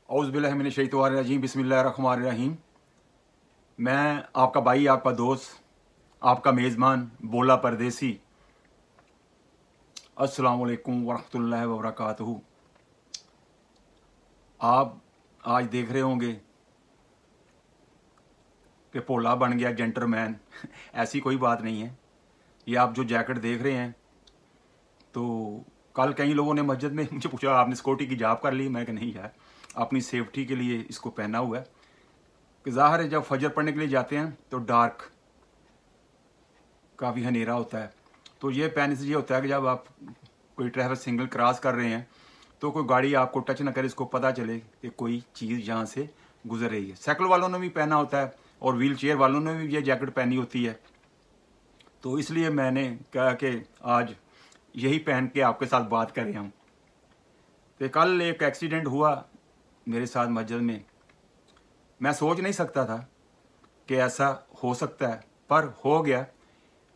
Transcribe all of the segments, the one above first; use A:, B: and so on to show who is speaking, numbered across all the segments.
A: औज़ बिल्लाहि मिनश शैतानिर रजीम बिस्मिल्लाहिर्रहमानिर्रहीम। मैं आपका भाई, आपका दोस्त, आपका मेज़बान बोला परदेसी। अस्सलाम वालेकुम वरहमतुल्लाहि वबरकातुहू। आप आज देख रहे होंगे कि भोला बन गया जेंटलमैन। ऐसी कोई बात नहीं है। ये आप जो जैकेट देख रहे हैं, तो कल कई लोगों ने मस्जिद में मुझे पूछा आपने सिक्योरिटी की जॉब कर ली। मैं कहा नहीं यार, अपनी सेफ्टी के लिए इसको पहना हुआ है कि ज़ाहिर है जब फजर पढ़ने के लिए जाते हैं तो डार्क काफ़ी अंधेरा होता है। तो ये पहनने से ये होता है कि जब आप कोई ट्रैफिक सिग्नल क्रॉस कर रहे हैं तो कोई गाड़ी आपको टच ना करे, इसको पता चले कि कोई चीज़ यहाँ से गुजर रही है। साइकिल वालों ने भी पहना होता है और व्हील चेयर वालों ने भी ये जैकेट पहनी होती है। तो इसलिए मैंने कहा कि आज यही पहन के आपके साथ बात करें हम। तो कल एक एक्सीडेंट हुआ मेरे साथ मस्जिद में। मैं सोच नहीं सकता था कि ऐसा हो सकता है, पर हो गया।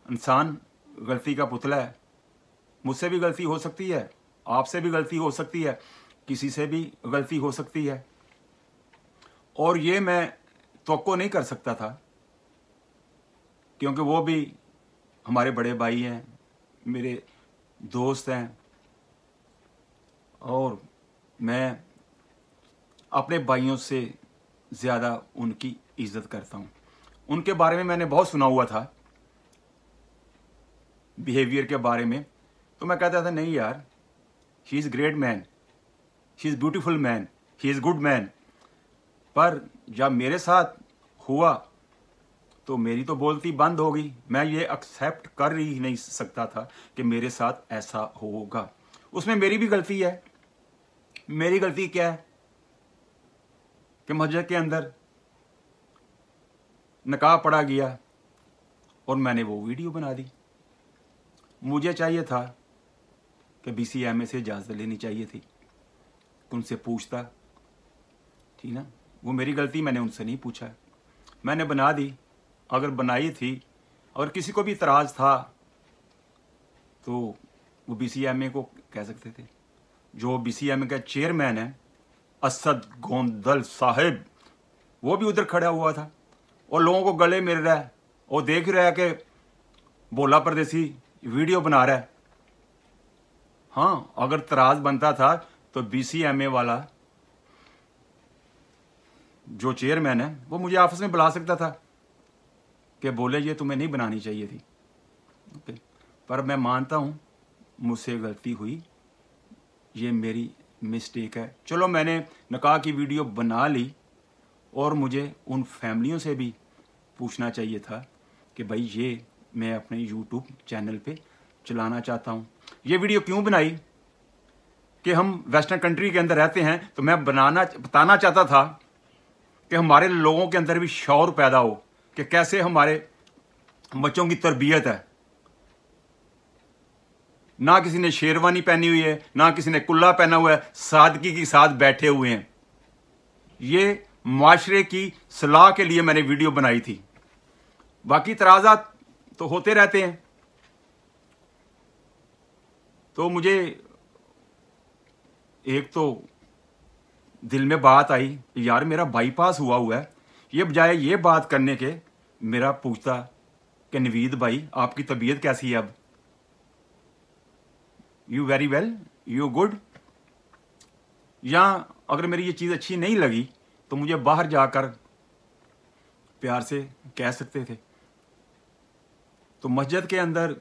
A: इंसान गलती का पुतला है। मुझसे भी गलती हो सकती है, आपसे भी गलती हो सकती है, किसी से भी गलती हो सकती है। और ये मैं तवक्को नहीं कर सकता था, क्योंकि वो भी हमारे बड़े भाई हैं, मेरे दोस्त हैं, और मैं अपने भाइयों से ज़्यादा उनकी इज्जत करता हूँ। उनके बारे में मैंने बहुत सुना हुआ था, बिहेवियर के बारे में। तो मैं कहता था नहीं यार, he is great man, he is beautiful man, he is good man. पर जब मेरे साथ हुआ तो मेरी तो बोलती बंद हो गई। मैं ये एक्सेप्ट कर ही नहीं सकता था कि मेरे साथ ऐसा होगा। उसमें मेरी भी गलती है। मेरी गलती क्या है कि मस्जिद के अंदर नकाब पड़ा गया और मैंने वो वीडियो बना दी। मुझे चाहिए था कि BCMA से इजाज़त लेनी चाहिए थी, उनसे पूछता, ठीक ना। वो मेरी गलती, मैंने उनसे नहीं पूछा, मैंने बना दी। अगर बनाई थी, अगर किसी को भी इतराज़ था तो वो BCMA को कह सकते थे। जो BCMA का चेयरमैन है असद गोंदल साहिब, वो भी उधर खड़ा हुआ था और लोगों को गले मिल रहा है और देख रहा है कि भोला परदेसी वीडियो बना रहा है। हाँ, अगर तराज बनता था तो BCMA वाला जो चेयरमैन है वो मुझे ऑफिस में बुला सकता था कि बोले ये तुम्हें नहीं बनानी चाहिए थी। ओके, पर मैं मानता हूँ मुझसे गलती हुई, ये मेरी मिस्टेक है। चलो, मैंने निकाह की वीडियो बना ली और मुझे उन फैमिलियों से भी पूछना चाहिए था कि भाई ये मैं अपने यूट्यूब चैनल पे चलाना चाहता हूँ। ये वीडियो क्यों बनाई कि हम वेस्टर्न कंट्री के अंदर रहते हैं, तो मैं बताना चाहता था कि हमारे लोगों के अंदर भी शौर पैदा हो कि कैसे हमारे बच्चों की तरबियत है। ना किसी ने शेरवानी पहनी हुई है, ना किसी ने कुल्ला पहना हुआ है, सादगी के साथ बैठे हुए हैं। ये माशरे की सलाह के लिए मैंने वीडियो बनाई थी। बाकी तराजात तो होते रहते हैं। तो मुझे एक तो दिल में बात आई, यार मेरा बाईपास हुआ है, ये बजाय ये बात करने के मेरा पूछता कि नवीद भाई आपकी तबीयत कैसी है अब? You very well, you good? या अगर मेरी ये चीज़ अच्छी नहीं लगी तो मुझे बाहर जाकर प्यार से कह सकते थे। तो मस्जिद के अंदर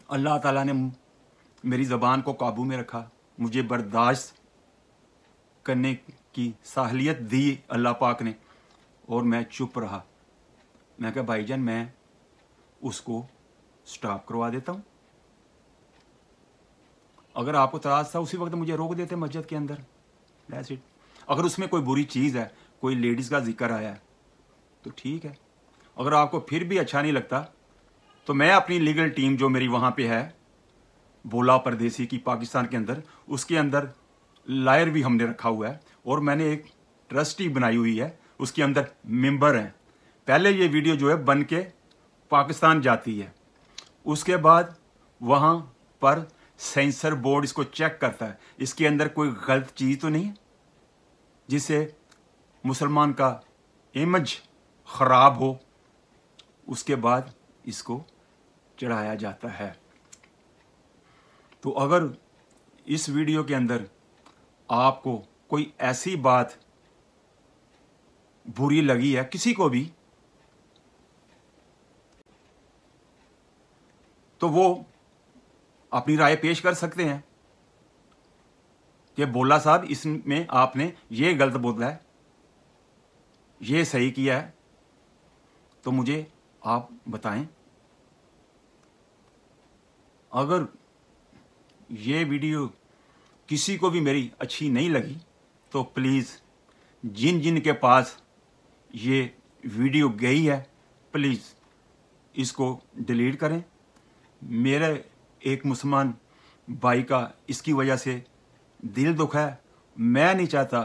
A: अल्लाह ताला ने मेरी ज़बान को काबू में रखा, मुझे बर्दाश्त करने की साहलियत दी अल्लाह पाक ने, और मैं चुप रहा। मैं कहा भाईजान मैं उसको स्टॉप करवा देता हूँ। अगर आपको तराज था उसी वक्त मुझे रोक देते मस्जिद के अंदर, दैट्स इट। अगर उसमें कोई बुरी चीज़ है, कोई लेडीज़ का जिक्र आया है तो ठीक है। अगर आपको फिर भी अच्छा नहीं लगता तो मैं अपनी लीगल टीम जो मेरी वहाँ पे है भोला परदेसी की पाकिस्तान के अंदर, उसके अंदर लायर भी हमने रखा हुआ है और मैंने एक ट्रस्टी बनाई हुई है, उसके अंदर मेंबर हैं। पहले ये वीडियो जो है बन के पाकिस्तान जाती है, उसके बाद वहाँ पर सेंसर बोर्ड इसको चेक करता है, इसके अंदर कोई गलत चीज़ तो नहीं है। जिससे मुसलमान का इमेज ख़राब हो, उसके बाद इसको चढ़ाया जाता है। तो अगर इस वीडियो के अंदर आपको कोई ऐसी बात बुरी लगी है किसी को भी, तो वो अपनी राय पेश कर सकते हैं कि बोला साहब इसमें आपने ये गलत बोला है, ये सही किया है, तो मुझे आप बताएं। अगर ये वीडियो किसी को भी मेरी अच्छी नहीं लगी तो प्लीज़ जिन जिन के पास ये वीडियो गई है प्लीज़ इसको डिलीट करें। मेरे एक मुसलमान भाई का इसकी वजह से दिल दुख है। मैं नहीं चाहता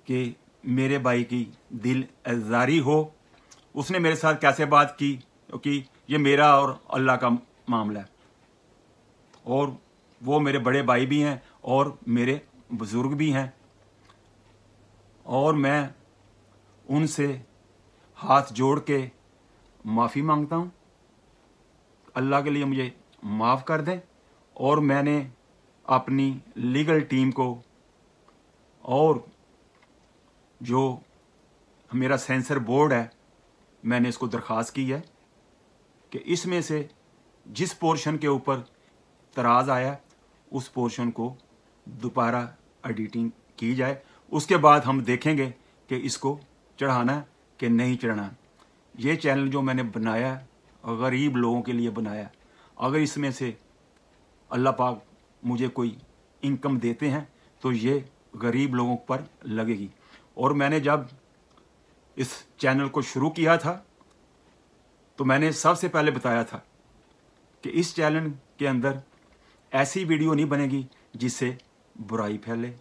A: कि मेरे भाई की दिल आज़ारी हो। उसने मेरे साथ कैसे बात की, क्योंकि ये मेरा और अल्लाह का मामला है, और वो मेरे बड़े भाई भी हैं और मेरे बुज़ुर्ग भी हैं, और मैं उनसे हाथ जोड़ के माफ़ी मांगता हूँ। अल्लाह के लिए मुझे माफ़ कर दें। और मैंने अपनी लीगल टीम को और जो मेरा सेंसर बोर्ड है, मैंने इसको दरख्वास्त की है कि इसमें से जिस पोर्शन के ऊपर तराज आया उस पोर्शन को दोबारा एडिटिंग की जाए। उसके बाद हम देखेंगे कि इसको चढ़ाना है कि नहीं चढ़ाना। ये चैनल जो मैंने बनाया गरीब लोगों के लिए बनाया, अगर इसमें से अल्लाह पाक मुझे कोई इनकम देते हैं तो ये गरीब लोगों पर लगेगी। और मैंने जब इस चैनल को शुरू किया था तो मैंने सबसे पहले बताया था कि इस चैनल के अंदर ऐसी वीडियो नहीं बनेगी जिससे बुराई फैले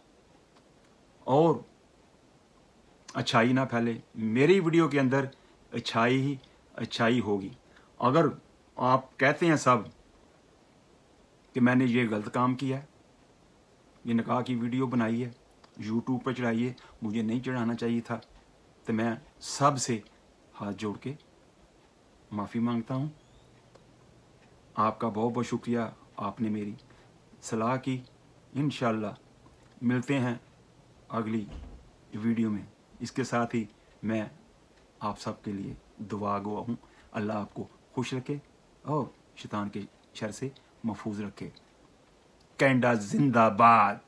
A: और अच्छाई ना फैले। मेरी वीडियो के अंदर अच्छाई ही अच्छाई होगी। अगर आप कहते हैं सब कि मैंने ये गलत काम किया है, ये निकाह की वीडियो बनाई है, यूट्यूब पर चढ़ाई है, मुझे नहीं चढ़ाना चाहिए था, तो मैं सब से हाथ जोड़ के माफ़ी मांगता हूँ। आपका बहुत बहुत शुक्रिया, आपने मेरी सलाह की। इंशाअल्लाह मिलते हैं अगली वीडियो में। इसके साथ ही मैं आप सब के लिए दुआ गो हूँ। अल्लाह आपको खुश रखे और शैतान के शर से महफूज रखे। कैनेडा जिंदाबाद।